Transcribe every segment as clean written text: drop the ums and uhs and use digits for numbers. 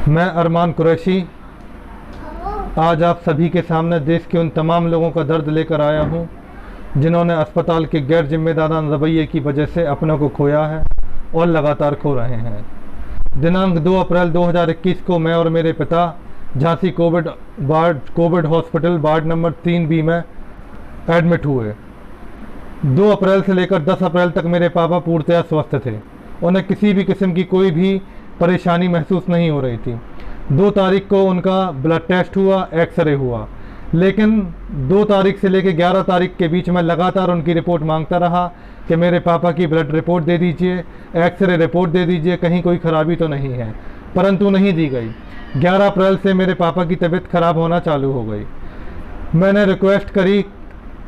मैं अरमान कुरैशी आज आप सभी के सामने देश के उन तमाम लोगों का दर्द लेकर आया हूं जिन्होंने अस्पताल के गैर जिम्मेदाराना रवैये की वजह से अपनों को खोया है और लगातार खो रहे हैं। दिनांक 2 अप्रैल 2021 को मैं और मेरे पिता Jhansi Covid hospital ward number 3B में एडमिट हुए। 2 अप्रैल से लेकर 10 अप्रैल तक मेरे पापा पूर्णतया स्वस्थ थे। उन्हें किसी भी किस्म की कोई भी परेशानी महसूस नहीं हो रही थी। 2 तारीख को उनका ब्लड टेस्ट हुआ, एक्सरे हुआ, लेकिन 2 तारीख से लेकर 11 तारीख के बीच में लगातार उनकी रिपोर्ट मांगता रहा कि मेरे पापा की ब्लड रिपोर्ट दे दीजिए, एक्सरे रिपोर्ट दे दीजिए, कहीं कोई ख़राबी तो नहीं है, परंतु नहीं दी गई। 11 अप्रैल से मेरे पापा की तबीयत ख़राब होना चालू हो गई। मैंने रिक्वेस्ट करी,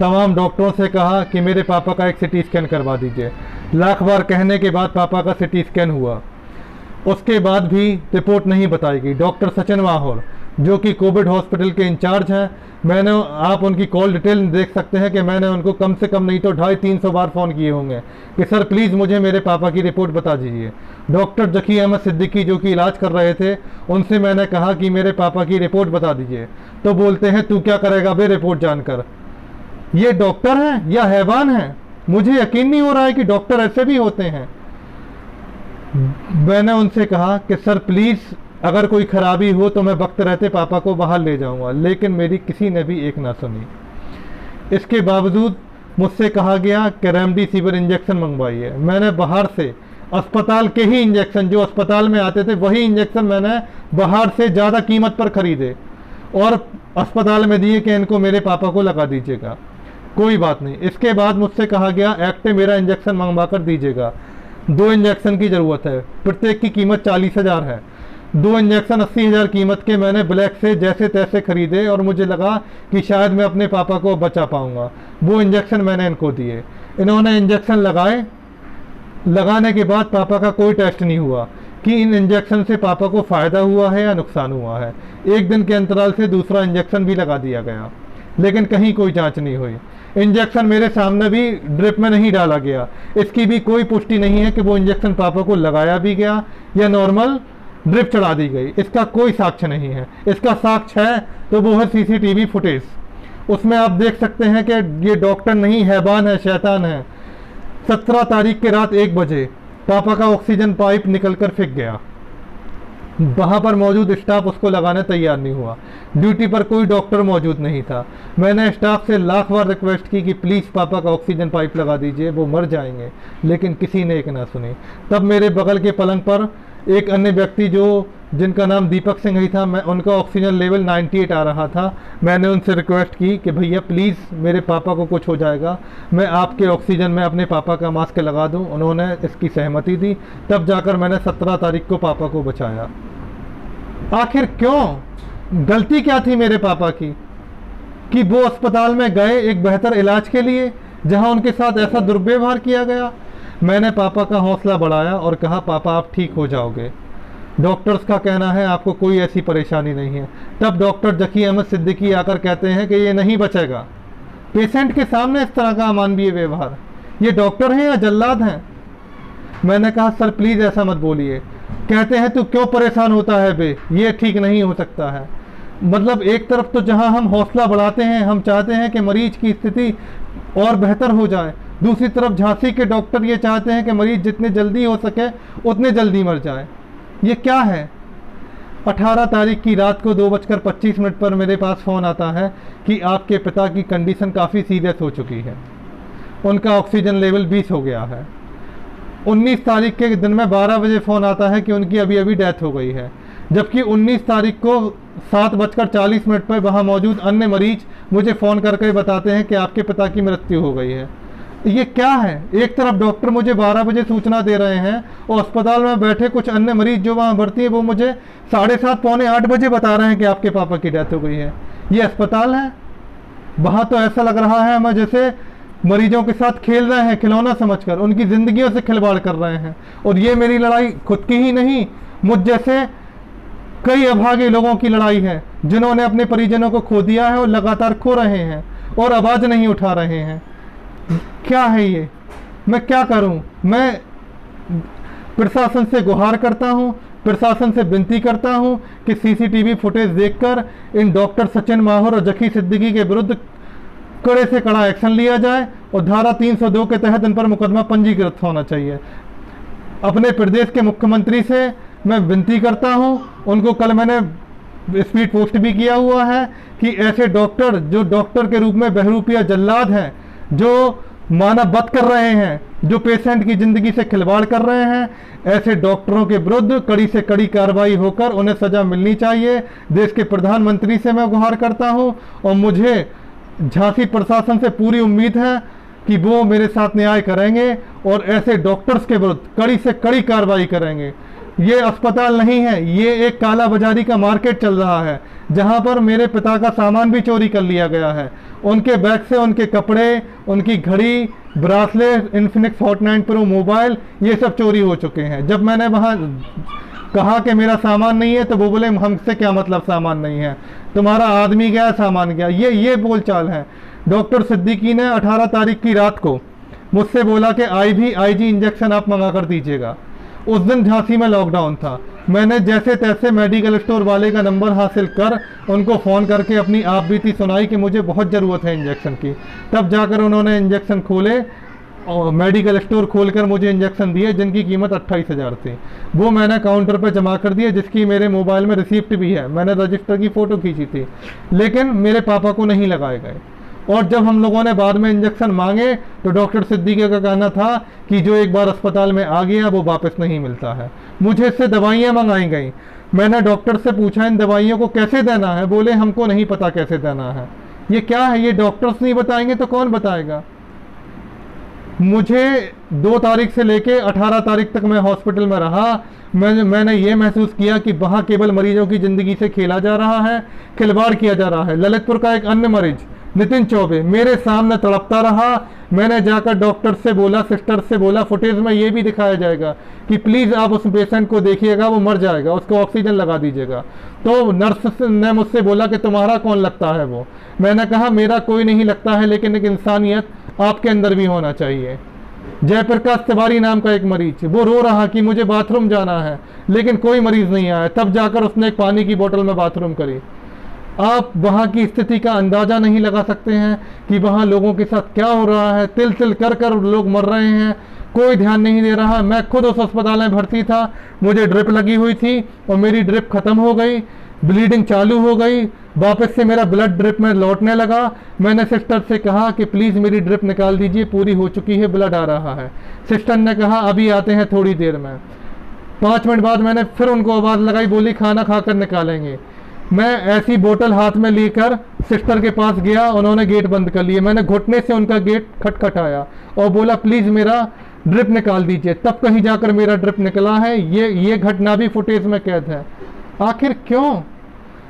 तमाम डॉक्टरों से कहा कि मेरे पापा का एक सिटी स्कैन करवा दीजिए। लाख बार कहने के बाद पापा का सिटी स्कैन हुआ, उसके बाद भी रिपोर्ट नहीं बताई गई। डॉक्टर सचिन माहौर जो कि कोविड हॉस्पिटल के इंचार्ज हैं, आप उनकी कॉल डिटेल देख सकते हैं कि मैंने उनको कम से कम नहीं तो 250-300 बार फ़ोन किए होंगे कि सर प्लीज़ मुझे मेरे पापा की रिपोर्ट बता दीजिए। डॉक्टर जकी अहमद सिद्दीकी जो कि इलाज कर रहे थे, उनसे मैंने कहा कि मेरे पापा की रिपोर्ट बता दीजिए, तो बोलते हैं तू क्या करेगा बे रिपोर्ट जानकर। ये डॉक्टर हैं या हैवान हैं? मुझे यकीन नहीं हो रहा है कि डॉक्टर ऐसे भी होते हैं। मैंने उनसे कहा कि सर प्लीज़ अगर कोई ख़राबी हो तो मैं वक्त रहते पापा को बाहर ले जाऊंगा, लेकिन मेरी किसी ने भी एक ना सुनी। इसके बावजूद मुझसे कहा गया कि रेमडेसिविर इंजेक्शन मंगवाइए। मैंने बाहर से अस्पताल के ही इंजेक्शन जो अस्पताल में आते थे वही इंजेक्शन मैंने बाहर से ज़्यादा कीमत पर ख़रीदे और अस्पताल में दिए कि इनको मेरे पापा को लगा दीजिएगा। कोई बात नहीं। इसके बाद मुझसे कहा गया एक्टे मेरा इंजेक्शन मंगवा कर दीजिएगा। 2 इंजेक्शन की ज़रूरत है, प्रत्येक की कीमत 40,000 है। 2 इंजेक्शन 80,000 कीमत के मैंने ब्लैक से जैसे तैसे ख़रीदे और मुझे लगा कि शायद मैं अपने पापा को बचा पाऊँगा। वो इंजेक्शन मैंने इनको दिए। इन्होंने इंजेक्शन लगाए। लगाने के बाद पापा का कोई टेस्ट नहीं हुआ कि इन इंजेक्शन से पापा को फ़ायदा हुआ है या नुकसान हुआ है। 1 दिन के अंतराल से दूसरा इंजेक्शन भी लगा दिया गया, लेकिन कहीं कोई जांच नहीं हुई। इंजेक्शन मेरे सामने भी ड्रिप में नहीं डाला गया, इसकी भी कोई पुष्टि नहीं है कि वो इंजेक्शन पापा को लगाया भी गया या नॉर्मल ड्रिप चढ़ा दी गई। इसका कोई साक्ष्य नहीं है। इसका साक्ष्य है तो वो है CCTV फुटेज। उसमें आप देख सकते हैं कि ये डॉक्टर नहीं हैवान है, शैतान है। 17 तारीख के रात 1 बजे पापा का ऑक्सीजन पाइप निकलकर फेंक गया। वहाँ पर मौजूद स्टाफ उसको लगाने तैयार नहीं हुआ। ड्यूटी पर कोई डॉक्टर मौजूद नहीं था। मैंने स्टाफ से लाख बार रिक्वेस्ट की कि प्लीज़ पापा का ऑक्सीजन पाइप लगा दीजिए, वो मर जाएंगे, लेकिन किसी ने एक ना सुनी। तब मेरे बगल के पलंग पर एक अन्य व्यक्ति जिनका नाम दीपक सिंह ही था, मैं उनका ऑक्सीजन लेवल 98 आ रहा था। मैंने उनसे रिक्वेस्ट की कि भैया प्लीज़ मेरे पापा को कुछ हो जाएगा, मैं आपके ऑक्सीजन में अपने पापा का मास्क लगा दूं। उन्होंने इसकी सहमति दी। तब जाकर मैंने 17 तारीख को पापा को बचाया। आखिर क्यों? गलती क्या थी मेरे पापा की कि वो अस्पताल में गए एक बेहतर इलाज के लिए जहां उनके साथ ऐसा दुर्व्यवहार किया गया। मैंने पापा का हौसला बढ़ाया और कहा पापा आप ठीक हो जाओगे, डॉक्टर्स का कहना है आपको कोई ऐसी परेशानी नहीं है। तब डॉक्टर जकी अहमद सिद्दीकी आकर कहते हैं कि ये नहीं बचेगा। पेशेंट के सामने इस तरह का अमानवीय व्यवहार, ये डॉक्टर हैं या जल्लाद हैं? मैंने कहा सर प्लीज़ ऐसा मत बोलिए। कहते हैं तू क्यों परेशान होता है बे, ये ठीक नहीं हो सकता है। मतलब एक तरफ तो जहां हम हौसला बढ़ाते हैं, हम चाहते हैं कि मरीज की स्थिति और बेहतर हो जाए, दूसरी तरफ झांसी के डॉक्टर ये चाहते हैं कि मरीज जितने जल्दी हो सके उतने जल्दी मर जाए। ये क्या है? 18 तारीख की रात को 2:25 पर मेरे पास फ़ोन आता है कि आपके पिता की कंडीशन काफ़ी सीरियस हो चुकी है, उनका ऑक्सीजन लेवल 20 हो गया है। 19 तारीख के दिन में 12 बजे फ़ोन आता है कि उनकी अभी अभी डेथ हो गई है, जबकि 19 तारीख को 7:40 पर वहाँ मौजूद अन्य मरीज मुझे फ़ोन करके बताते हैं कि आपके पिता की मृत्यु हो गई है। ये क्या है? एक तरफ डॉक्टर मुझे 12 बजे सूचना दे रहे हैं और अस्पताल में बैठे कुछ अन्य मरीज जो वहाँ भर्ती है वो मुझे 7:30 पौने 8 बजे बता रहे हैं कि आपके पापा की डेथ हो गई है। ये अस्पताल है? वहाँ तो ऐसा लग रहा है हमें जैसे मरीजों के साथ खेल रहे हैं, खिलौना समझकर उनकी ज़िंदगियों से खिलवाड़ कर रहे हैं। और ये मेरी लड़ाई खुद की ही नहीं, मुझ जैसे कई अभागे लोगों की लड़ाई है जिन्होंने अपने परिजनों को खो दिया है और लगातार खो रहे हैं और आवाज़ नहीं उठा रहे हैं। क्या है ये? मैं क्या करूं? मैं प्रशासन से गुहार करता हूं, प्रशासन से विनती करता हूं कि सीसीटीवी फुटेज देखकर इन डॉक्टर सचिन माहौर और जकी सिद्दीकी के विरुद्ध कड़े से कड़ा एक्शन लिया जाए और धारा 302 के तहत इन पर मुकदमा पंजीकृत होना चाहिए। अपने प्रदेश के मुख्यमंत्री से मैं विनती करता हूं, उनको कल मैंने स्पीड पोस्ट भी किया हुआ है कि ऐसे डॉक्टर जो डॉक्टर के रूप में बहरूपिया जल्लाद हैं, जो मानव वध कर रहे हैं, जो पेशेंट की ज़िंदगी से खिलवाड़ कर रहे हैं, ऐसे डॉक्टरों के विरुद्ध कड़ी से कड़ी कार्रवाई होकर उन्हें सज़ा मिलनी चाहिए। देश के प्रधानमंत्री से मैं गुहार करता हूं और मुझे झांसी प्रशासन से पूरी उम्मीद है कि वो मेरे साथ न्याय करेंगे और ऐसे डॉक्टर्स के विरुद्ध कड़ी से कड़ी कार्रवाई करेंगे। ये अस्पताल नहीं है, ये एक काला बाजारी का मार्केट चल रहा है, जहां पर मेरे पिता का सामान भी चोरी कर लिया गया है। उनके बैग से उनके कपड़े, उनकी घड़ी, bracelet, Infinix hot 9 pro mobile, ये सब चोरी हो चुके हैं। जब मैंने वहां कहा कि मेरा सामान नहीं है तो वो बोले हमसे क्या मतलब सामान नहीं है, तुम्हारा आदमी गया सामान गया। ये बोलचाल है। डॉक्टर सिद्दीकी ने 18 तारीख की रात को मुझसे बोला कि आईजी इंजेक्शन आप मंगा कर दीजिएगा। उस दिन झांसी में लॉकडाउन था। मैंने जैसे तैसे मेडिकल स्टोर वाले का नंबर हासिल कर उनको फ़ोन करके अपनी आप बीती सुनाई कि मुझे बहुत ज़रूरत है इंजेक्शन की। तब जाकर उन्होंने इंजेक्शन खोले और मेडिकल स्टोर खोलकर मुझे इंजेक्शन दिए, जिनकी कीमत 28,000 थी। वो मैंने काउंटर पर जमा कर दिए, जिसकी मेरे मोबाइल में रिसिप्ट भी है। मैंने रजिस्टर की फ़ोटो खींची थी, लेकिन मेरे पापा को नहीं लगाए गए। और जब हम लोगों ने बाद में इंजेक्शन मांगे तो डॉक्टर सिद्दीकी का कहना था कि जो एक बार अस्पताल में आ गया वो वापस नहीं मिलता है। मुझे इससे दवाइयाँ मंगाई गई। मैंने डॉक्टर से पूछा इन दवाइयों को कैसे देना है, बोले हमको नहीं पता कैसे देना है। ये क्या है, ये डॉक्टर्स नहीं बताएंगे तो कौन बताएगा। मुझे 2 तारीख से लेके 18 तारीख तक मैं हॉस्पिटल में रहा। मैंने ये महसूस किया कि वहाँ केवल मरीजों की ज़िंदगी से खेला जा रहा है, खिलवाड़ किया जा रहा है। ललितपुर का एक अन्य मरीज नितिन चौबे मेरे सामने तड़पता रहा। मैंने जाकर डॉक्टर से बोला, सिस्टर से बोला, फुटेज में ये भी दिखाया जाएगा कि प्लीज़ आप उस पेशेंट को देखिएगा, वो मर जाएगा, उसको ऑक्सीजन लगा दीजिएगा। तो नर्स ने मुझसे बोला कि तुम्हारा कौन लगता है वो। मैंने कहा मेरा कोई नहीं लगता है, लेकिन एक इंसानियत आपके अंदर भी होना चाहिए। जयप्रकाश तिवारी नाम का एक मरीज, वो रो रहा कि मुझे बाथरूम जाना है, लेकिन कोई मरीज नहीं आया। तब जाकर उसने एक पानी की बोतल में बाथरूम करी। आप वहाँ की स्थिति का अंदाज़ा नहीं लगा सकते हैं कि वहाँ लोगों के साथ क्या हो रहा है। तिल तिल कर कर लोग मर रहे हैं, कोई ध्यान नहीं दे रहा। मैं खुद उस अस्पताल में भर्ती था, मुझे ड्रिप लगी हुई थी और मेरी ड्रिप ख़त्म हो गई, ब्लीडिंग चालू हो गई, वापस से मेरा ब्लड ड्रिप में लौटने लगा। मैंने सिस्टर से कहा कि प्लीज़ मेरी ड्रिप निकाल दीजिए, पूरी हो चुकी है, ब्लड आ रहा है। सिस्टर ने कहा अभी आते हैं थोड़ी देर में। 5 मिनट बाद मैंने फिर उनको आवाज़ लगाई, बोली खाना खाकर निकालेंगे। मैं ऐसी बोतल हाथ में लेकर सिस्टर के पास गया, उन्होंने गेट बंद कर लिए। मैंने घुटने से उनका गेट खटखटाया और बोला प्लीज़ मेरा ड्रिप निकाल दीजिए। तब कहीं जाकर मेरा ड्रिप निकला है। ये घटना भी फुटेज में कैद है। आखिर क्यों?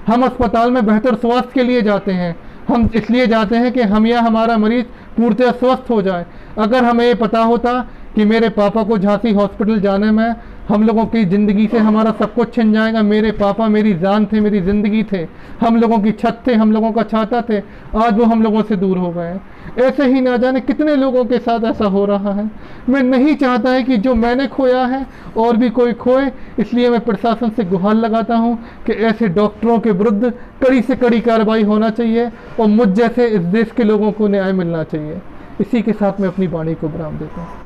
हम अस्पताल में बेहतर स्वास्थ्य के लिए जाते हैं। हम इसलिए जाते हैं कि हम या हमारा मरीज पूर्णतः स्वस्थ हो जाए। अगर हमें ये पता होता कि मेरे पापा को झांसी हॉस्पिटल जाने में हम लोगों की ज़िंदगी से हमारा सब कुछ छिन जाएगा। मेरे पापा मेरी जान थे, मेरी ज़िंदगी थे, हम लोगों की छत थे, हम लोगों का छाता थे, आज वो हम लोगों से दूर हो गए। ऐसे ही ना जाने कितने लोगों के साथ ऐसा हो रहा है। मैं नहीं चाहता है कि जो मैंने खोया है और भी कोई खोए। इसलिए मैं प्रशासन से गुहार लगाता हूं कि ऐसे डॉक्टरों के विरुद्ध कड़ी से कड़ी कार्रवाई होना चाहिए और मुझ जैसे इस देश के लोगों को न्याय मिलना चाहिए। इसी के साथ मैं अपनी वाणी को विराम देता हूँ।